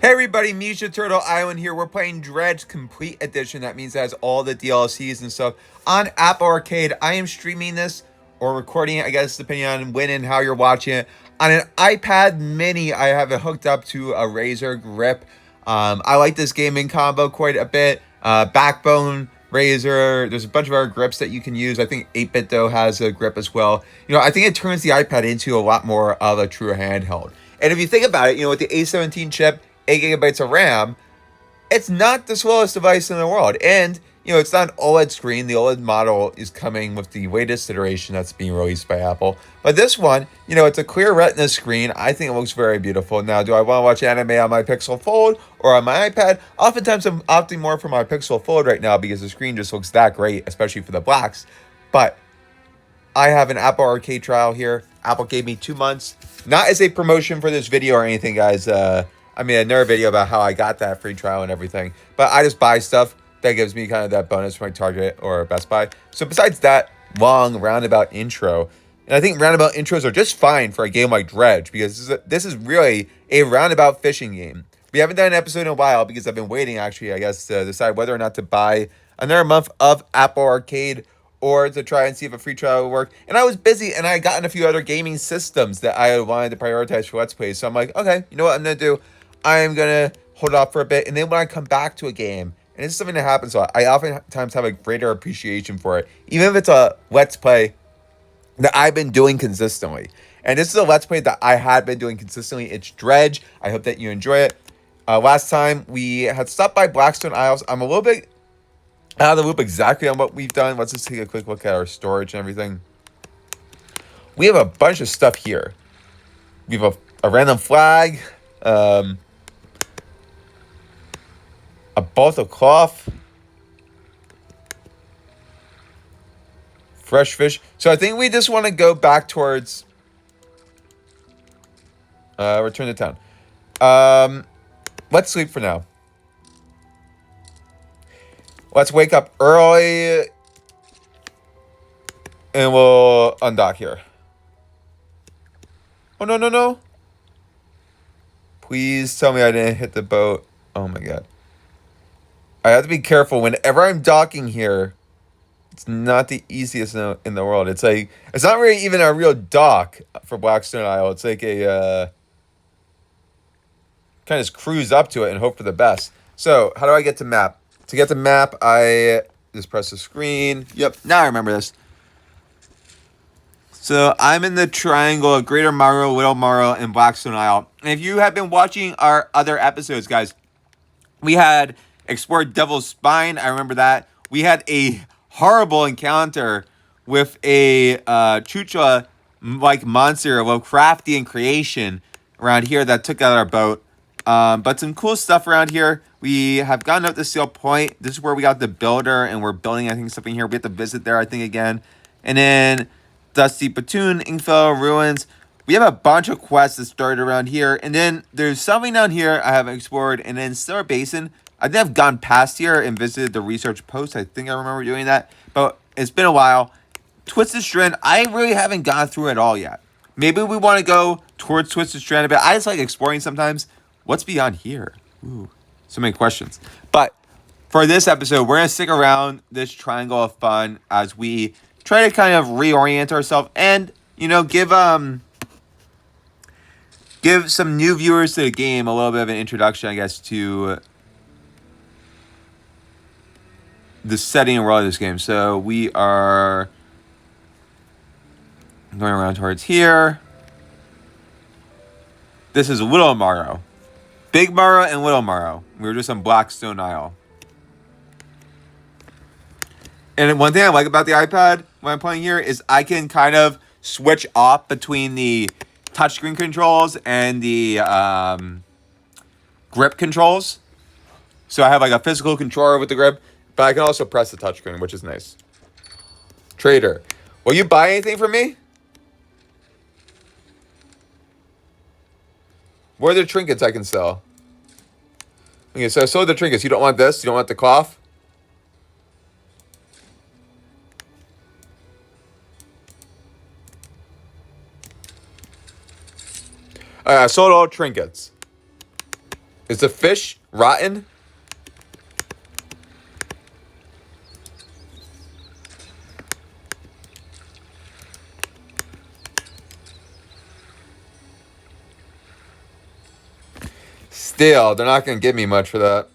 Hey everybody, Misha Turtle Island here. We're playing Dredge Complete Edition. That means it has all the DLCs and stuff on Apple Arcade. I am streaming this or recording it, I guess, depending on when and how you're watching it. On an iPad mini, I have it hooked up to a Razer grip. I like this gaming combo quite a bit. Backbone, Razer, there's a bunch of other grips that you can use. I think 8-bit though has a grip as well. I think it turns the iPad into a lot more of a true handheld. And if you think about it, with the A17 chip, 8 gigabytes of RAM, it's not the slowest device in the world. And, it's not an OLED screen. The OLED model is coming with the latest iteration that's being released by Apple. But this one, it's a clear retina screen. I think it looks very beautiful. Now, do I want to watch anime on my Pixel Fold or on my iPad? Oftentimes, I'm opting more for my Pixel Fold right now because the screen just looks that great, especially for the blacks. But I have an Apple Arcade trial here. Apple gave me 2 months. Not as a promotion for this video or anything, guys. I made another video about how I got that free trial and everything. But I just buy stuff that gives me kind of that bonus for my Target or Best Buy. So besides that long roundabout intro, and I think roundabout intros are just fine for a game like Dredge because this is really a roundabout fishing game. We haven't done an episode in a while because I've been waiting, actually, I guess, to decide whether or not to buy another month of Apple Arcade or to try and see if a free trial would work. And I was busy, and I had gotten a few other gaming systems that I wanted to prioritize for Let's Plays. So I'm like, okay, you know what I'm going to do? I'm going to hold off for a bit, and then when I come back to a game, and it's something that happens, so I oftentimes have a greater appreciation for it, even if it's a Let's Play that I've been doing consistently. And this is a Let's Play that I had been doing consistently. It's Dredge. I hope that you enjoy it. Last time, we had stopped by Blackstone Isles. I'm a little bit out of the loop exactly on what we've done. Let's just take a quick look at our storage and everything. We have a bunch of stuff here. We have a random flag, a bolt of cloth, fresh fish. So I think we just want to go back towards return to town. Let's sleep for now. Let's wake up early and we'll undock here. Oh, no, no, no. Please tell me I didn't hit the boat. Oh my god. I have to be careful whenever I'm docking here. It's not the easiest in the world. It's like, it's not really even a real dock for Blackstone Isle. It's like a kind of just cruise up to it and hope for the best. So how do I get to map? To get to map, I just press the screen. Yep, now I remember this. So I'm in the triangle of Greater Morrow, Little Morrow, and Blackstone Isle. And if you have been watching our other episodes, guys, we had explored Devil's Spine. I remember that. We had a horrible encounter with a chucha-like monster, a Lovecraftian creation around here that took out our boat. But some cool stuff around here. We have gotten up to Seal Point. This is where we got the builder, and we're building, I think, something here. We have to visit there, I think, again. And then Dusty Platoon, Inkfell, Ruins. We have a bunch of quests that started around here. And then there's something down here I haven't explored. And then Stellar Basin. I think I've gone past here and visited the research post. I think I remember doing that. But it's been a while. Twisted Strand, I really haven't gone through it all yet. Maybe we want to go towards Twisted Strand a bit. I just like exploring sometimes. What's beyond here? Ooh, so many questions. But for this episode, we're going to stick around this triangle of fun as we try to kind of reorient ourselves and, give some new viewers to the game a little bit of an introduction, I guess, to the setting and world of this game. So we are going around towards here. This is Little Morrow. Big Morrow and Little Morrow. We were just on Blackstone Isle. And one thing I like about the iPad when I'm playing here is I can kind of switch off between the touchscreen controls and the grip controls. So I have like a physical controller with the grip, but I can also press the touchscreen, which is nice. Trader, will you buy anything from me? What are the trinkets I can sell? Okay, so I sold the trinkets. You don't want this? You don't want the cloth? I sold all trinkets. Is the fish rotten? Still, they're not going to give me much for that.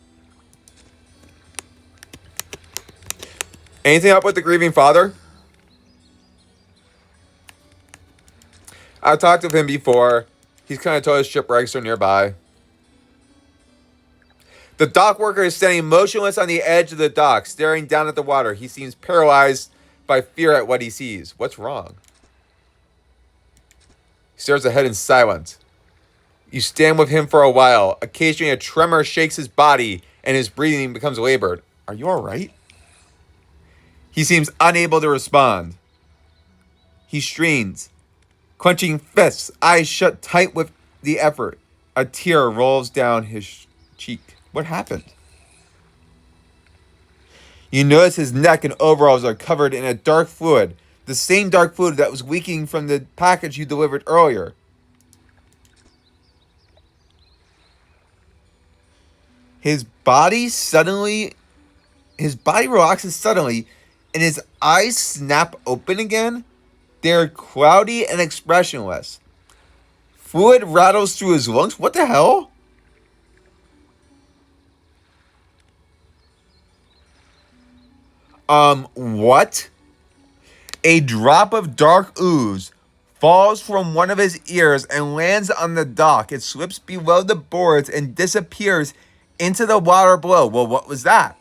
Anything up with the grieving father? I've talked with him before. He's kind of told us shipwrecks are nearby. The dock worker is standing motionless on the edge of the dock, staring down at the water. He seems paralyzed by fear at what he sees. What's wrong? He stares ahead in silence. You stand with him for a while. Occasionally, a tremor shakes his body, and his breathing becomes labored. Are you all right? He seems unable to respond. He strains, clenching fists, eyes shut tight with the effort. A tear rolls down his cheek. What happened? You notice his neck and overalls are covered in a dark fluid, the same dark fluid that was leaking from the package you delivered earlier. His body relaxes suddenly, and his eyes snap open again. They're cloudy and expressionless. Fluid rattles through his lungs. What the hell? What? A drop of dark ooze falls from one of his ears and lands on the dock. It slips below the boards and disappears into the water below. Well, what was that?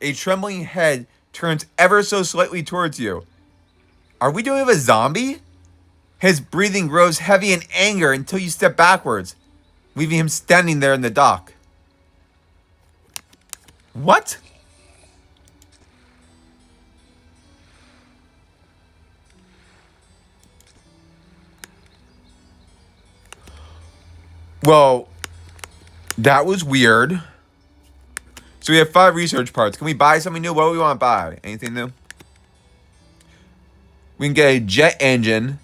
A trembling head turns ever so slightly towards you. Are we dealing with a zombie? His breathing grows heavy in anger until you step backwards, leaving him standing there in the dock. What? Well, that was weird. So we have 5 research parts. Can we buy something new? What do we want to buy? Anything new? We can get a jet engine.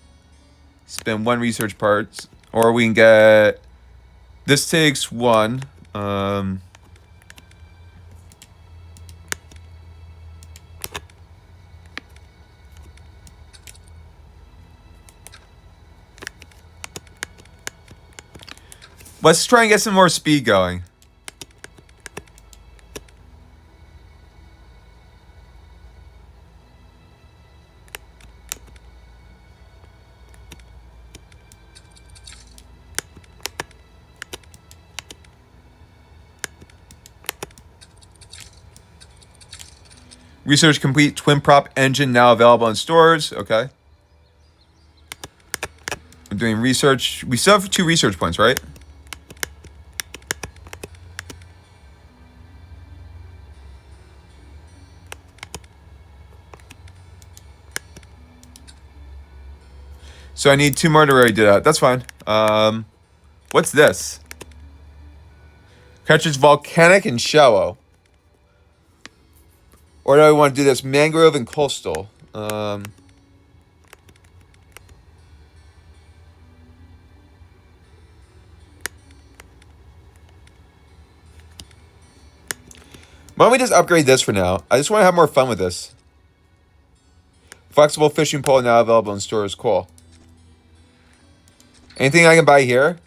Spend 1 research parts. Or we can get... This takes 1. Let's try and get some more speed going. Research complete. Twin prop engine now available in stores. Okay. I'm doing research. We still have 2 research points, right? So I need 2 more to already do that. That's fine. What's this? Catches volcanic and shallow. Or do I want to do this? Mangrove and coastal. Why don't we just upgrade this for now? I just want to have more fun with this. Flexible fishing pole now available in stores. Cool. Anything I can buy here?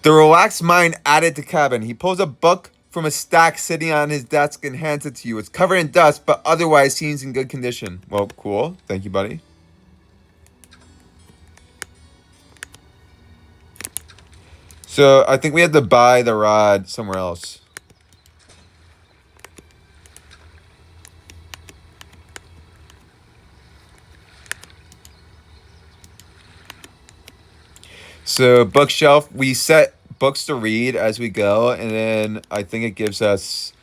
The relaxed mind added to cabin. He pulls a book from a stack sitting on his desk and hands it to you. It's covered in dust, but otherwise seems in good condition. Well, cool. Thank you, buddy. So I think we had to buy the rod somewhere else. So bookshelf, we set books to read as we go, and then I think it gives us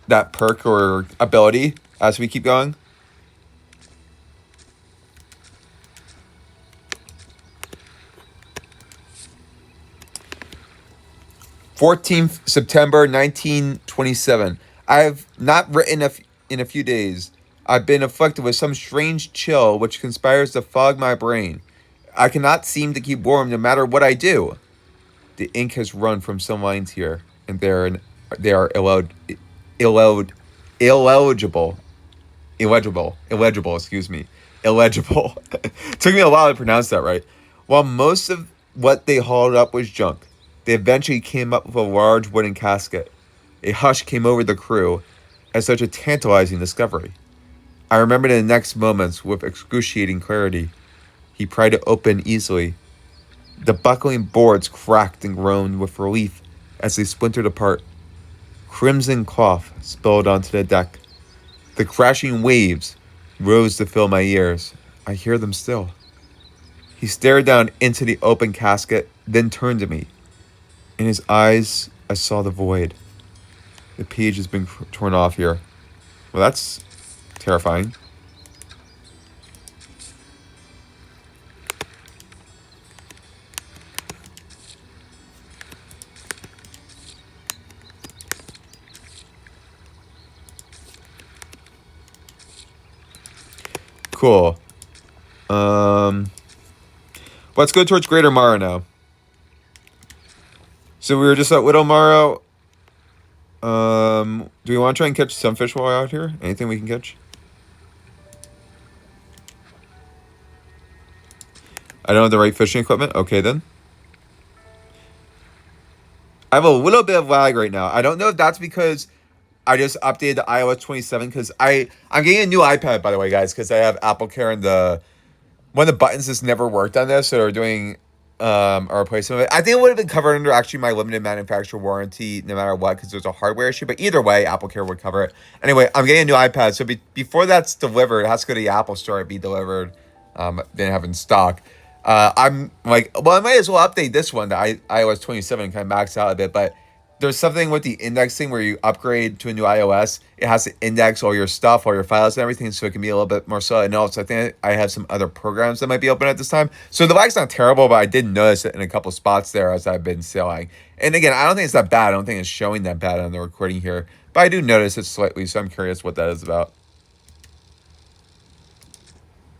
that perk or ability as we keep going. September 1927. I have not written in a few days. I've been afflicted with some strange chill which conspires to fog my brain. I cannot seem to keep warm no matter what I do. The ink has run from some lines here, and they are illog, illegible, illegible. Excuse me, illegible. Took me a while to pronounce that right. While most of what they hauled up was junk, they eventually came up with a large wooden casket. A hush came over the crew, at such a tantalizing discovery. I remember the next moments with excruciating clarity. He pried it open easily. The buckling boards cracked and groaned with relief as they splintered apart. Crimson cloth spilled onto the deck. The crashing waves rose to fill my ears. I hear them still. He stared down into the open casket, then turned to me. In his eyes, I saw the void. The page has been torn off here. Well, that's terrifying. Cool. Let's go towards Greater Mara now. So we were just at Little Mara. Do we want to try and catch some fish while we're out here? Anything we can catch? I don't have the right fishing equipment. Okay, then. I have a little bit of lag right now. I don't know if that's because I just updated to iOS 27 because I'm getting a new iPad, by the way, guys, because I have Apple Care and one of the buttons just never worked on this, so they're doing a replacement of it. I think it would have been covered under actually my limited manufacturer warranty no matter what because there's a hardware issue, but either way, Apple Care would cover it. Anyway, I'm getting a new iPad, so before that's delivered, it has to go to the Apple Store and be delivered. Didn't have in stock. I'm like, well, I might as well update this one to iOS 27 and kind of max out a bit, but there's something with the indexing where you upgrade to a new iOS, it has to index all your stuff, all your files and everything, so it can be a little bit more slow. And also, I think I have some other programs that might be open at this time. So the lag's not terrible, but I did notice it in a couple spots there as I've been sailing. And again, I don't think it's that bad. I don't think it's showing that bad on the recording here, but I do notice it slightly, so I'm curious what that is about.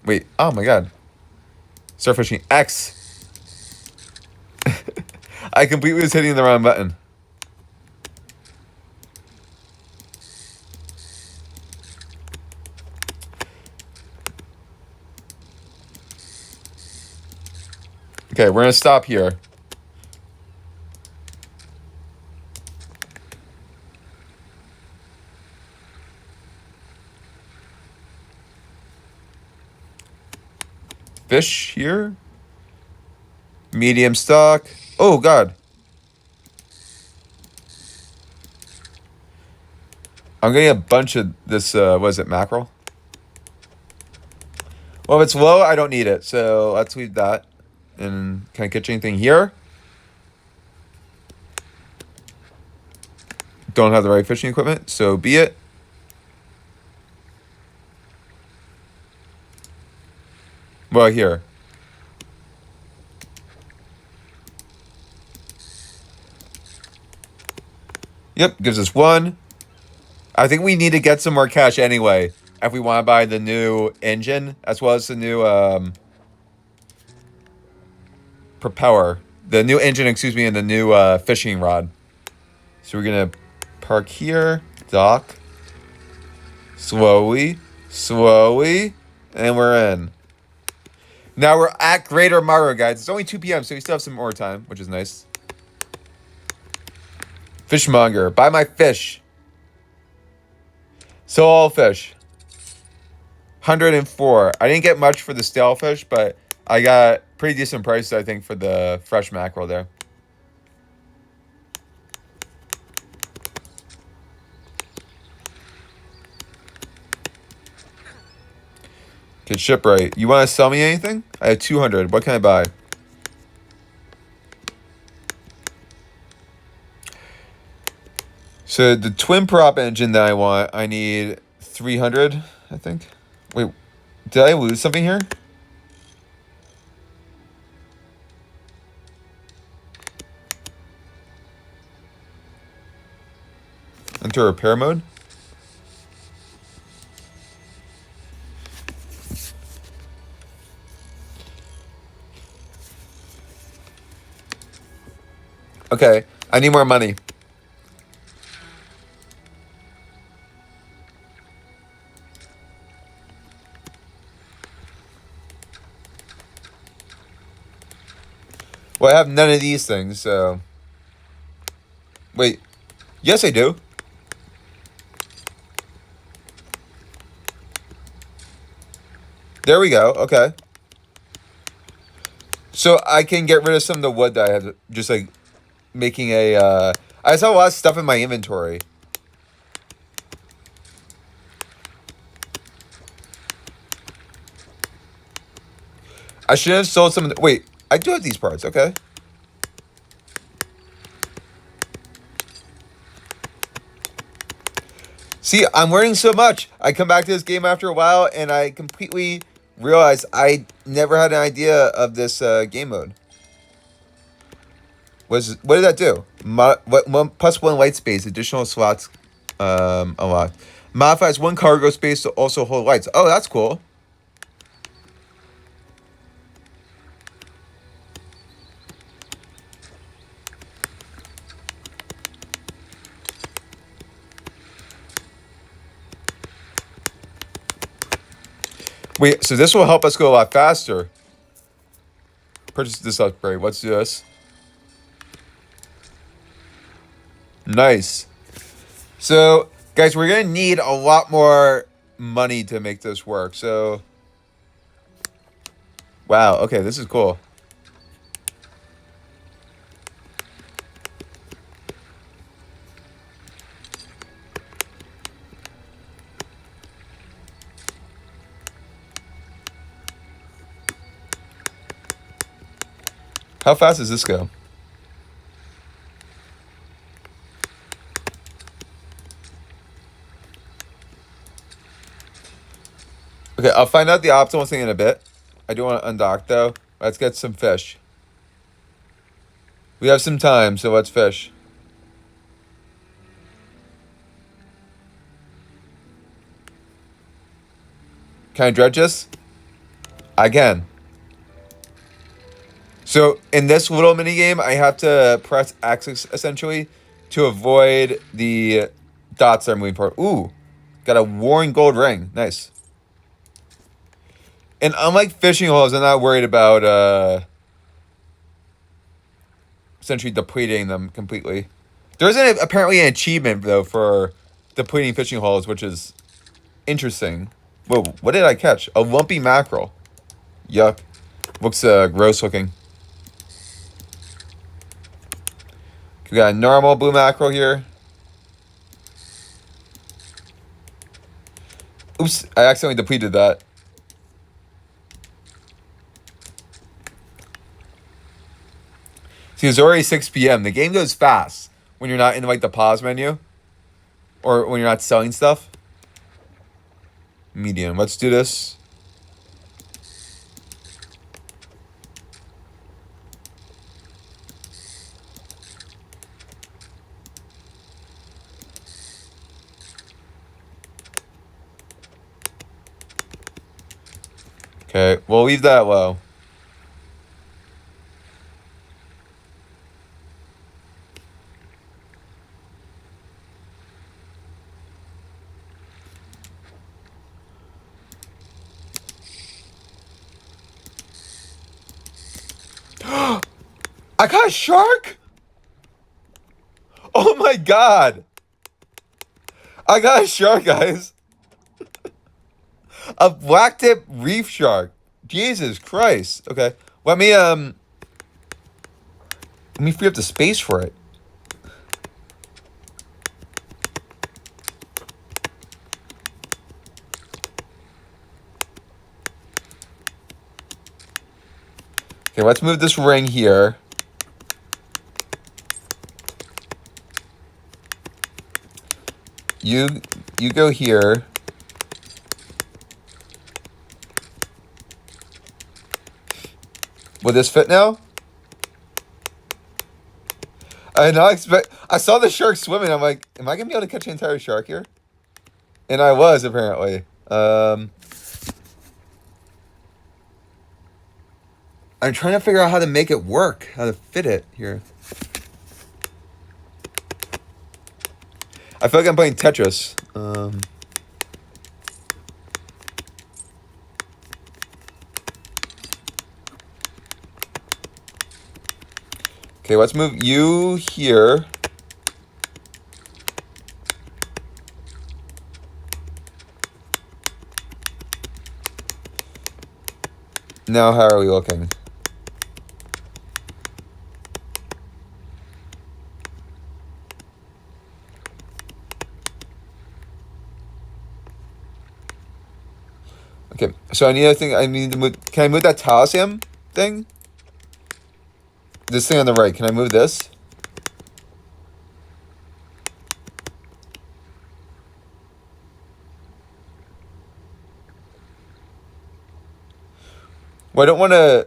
Wait, oh my god. Start fishing X. I completely was hitting the wrong button. Okay, we're gonna stop here. Fish here. Medium stock. Oh god. I'm getting a bunch of this, what is it, mackerel? Well, if it's low, I don't need it, so let's leave that. And can I catch anything here? Don't have the right fishing equipment, so be it. Well, here. Yep, gives us one. I think we need to get some more cash anyway if we want to buy the new engine as well as the new propeller. The new engine, excuse me, and the new fishing rod. So we're going to park here, dock, slowly, and we're in. Now we're at Greater Mara, guys. It's only 2 p.m., so we still have some more time, which is nice. Fishmonger, buy my fish. So all fish. 104. I didn't get much for the stale fish, but I got pretty decent prices, I think, for the fresh mackerel there. Get shipwright. You want to sell me anything? I have 200. What can I buy? So the twin prop engine that I want, I need 300, I think. Wait, did I lose something here? Enter repair mode. Okay, I need more money. Well, I have none of these things, so... Wait. Yes, I do. There we go. Okay. So I can get rid of some of the wood that I have, just like making a... I just have a lot of stuff in my inventory. I should have sold some of the... Wait, I do have these parts. Okay. See, I'm learning so much. I come back to this game after a while, and I completely realize I never had an idea of this game mode. What did that do? +1 light space, additional slots unlocked. Modifies 1 cargo space to also hold lights. Oh, that's cool. Wait, so this will help us go a lot faster. Purchase this upgrade. Let's do this. Nice. So, guys, we're going to need a lot more money to make this work. So, wow. Okay, this is cool. How fast does this go? Okay, I'll find out the optimal thing in a bit. I do want to undock, though. Let's get some fish. We have some time, so let's fish. Can I dredge this? I can. So, in this little mini game, I have to press X, essentially, to avoid the dots that are moving forward. Ooh, got a worn gold ring. Nice. And unlike fishing holes, I'm not worried about essentially depleting them completely. There's apparently an achievement, though, for depleting fishing holes, which is interesting. Whoa, what did I catch? A lumpy mackerel. Yuck. Looks gross looking. We got a normal blue mackerel here. Oops, I accidentally depleted that. See, it's already 6 p.m. The game goes fast when you're not in like the pause menu. Or when you're not selling stuff. Medium. Let's do this. Okay, we'll leave that low. I got a shark? Oh my god. I got a shark, guys. A blacktip reef shark. Jesus Christ. Okay. Let me free up the space for it. Okay, let's move this ring here. You go here. Will this fit now? I did not expect. I saw the shark swimming. I'm like, am I gonna be able to catch an entire shark here? And I was, apparently. I'm trying to figure out how to make it work, how to fit it here. I feel like I'm playing Tetris. Okay, let's move you here. Now, how are we looking? Okay, so I need a thing. I need to move. Can I move that Talisman thing? This thing on the right. Can I move this? Well, I don't want to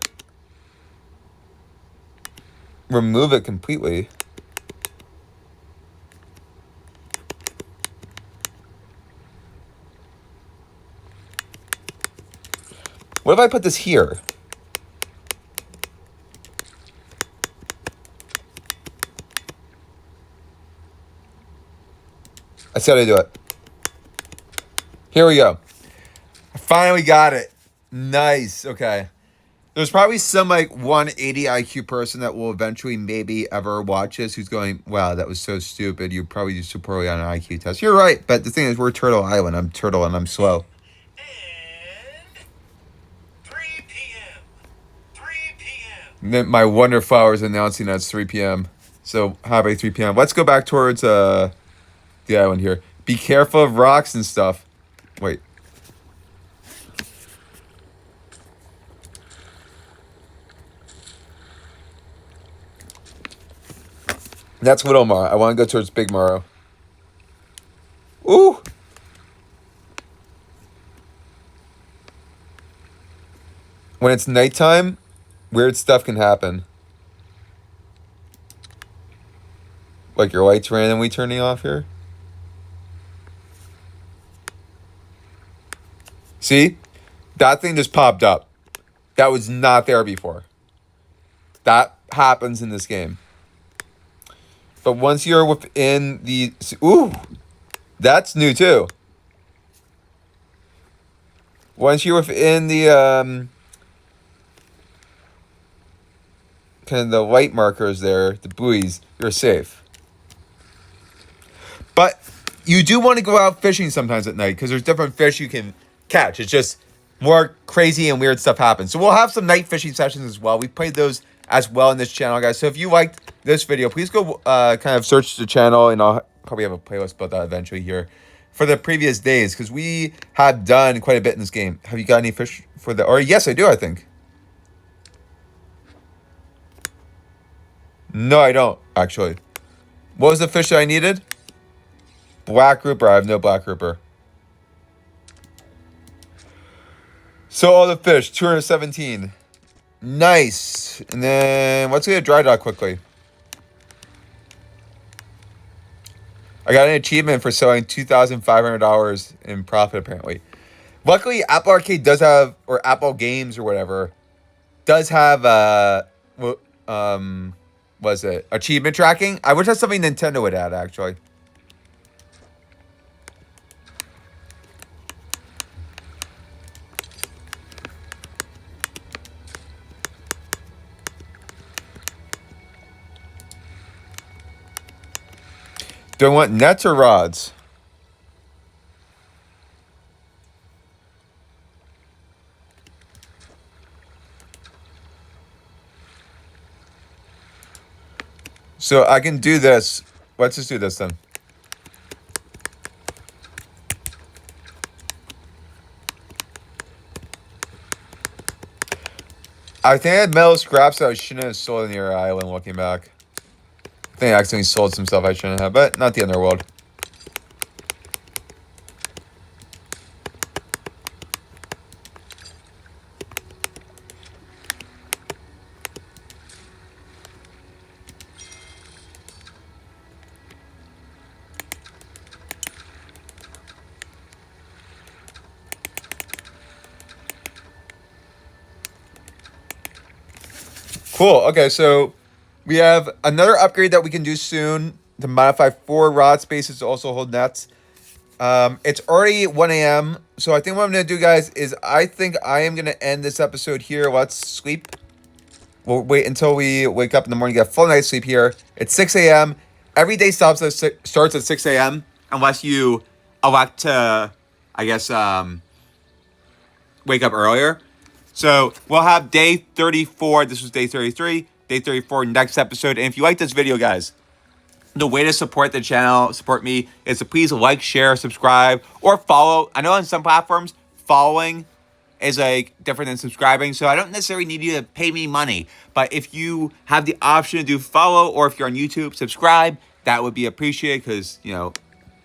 remove it completely. What if I put this here? I said I'd do it. Here we go. I finally got it. Nice. Okay. There's probably some like 180 IQ person that will eventually maybe ever watch this who's going, wow, that was so stupid. You probably do so poorly on an IQ test. You're right. But the thing is, we're Turtle Island. I'm Turtle and I'm slow. And 3 p.m. 3 p.m. My Wonder Flowers announcing that it's 3 p.m. So happy 3 p.m. Let's go back towards the island here. Be careful of rocks and stuff. Wait. That's Little Morrow. I want to go towards Big Morrow. Ooh. When it's nighttime, weird stuff can happen. Like your lights randomly turning off here. See? That thing just popped up. That was not there before. That happens in this game. But once you're within the... Ooh! That's new too. Once you're within the... kind of the light markers there, the buoys, you're safe. But you do want to go out fishing sometimes at night because there's different fish you can catch. It's just more crazy and weird stuff happens. So we'll have some night fishing sessions as well. We played those as well in this channel, guys. So if you liked this video, please go kind of search the channel, and I'll probably have a playlist about that eventually here for the previous days because we have done quite a bit in this game. Have you got any fish for the... Or yes, I do, I think. No, I don't, actually. What was the fish that I needed? Black grouper. I have no black grouper. So all the fish, 217. Nice. And then let's get a dry dock quickly. I got an achievement for selling $2,500 in profit, apparently. Luckily, Apple Arcade does have, or Apple Games or whatever, does have, was it achievement tracking? I wish that's something Nintendo would add, actually. Do I want nets or rods? So I can do this. Let's just do this then. I think I had metal scraps that I shouldn't have sold in the island looking back. I think I accidentally sold some stuff I shouldn't have, but not the end of the world. Cool. Okay, so we have another upgrade that we can do soon. to modify 4 rod spaces to also hold nets. It's already 1 a.m. So I think what I'm going to do, guys, is I think I am going to end this episode here. Let's sleep. We'll wait until we wake up in the morning, get a full night's sleep here. It's 6 a.m. Every day starts at 6 a.m. unless you elect to, I guess, wake up earlier. So we'll have day 34. This was day 33. Day 34 next episode. And if you like this video, guys, the way to support the channel, support me, is to please like, share, subscribe, or follow. I know on some platforms, following is like different than subscribing, so I don't necessarily need you to pay me money. But if you have the option to do follow, or if you're on YouTube, subscribe, that would be appreciated because, you know,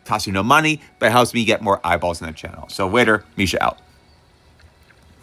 costs you no money, but it helps me get more eyeballs on the channel. So later, Misha out.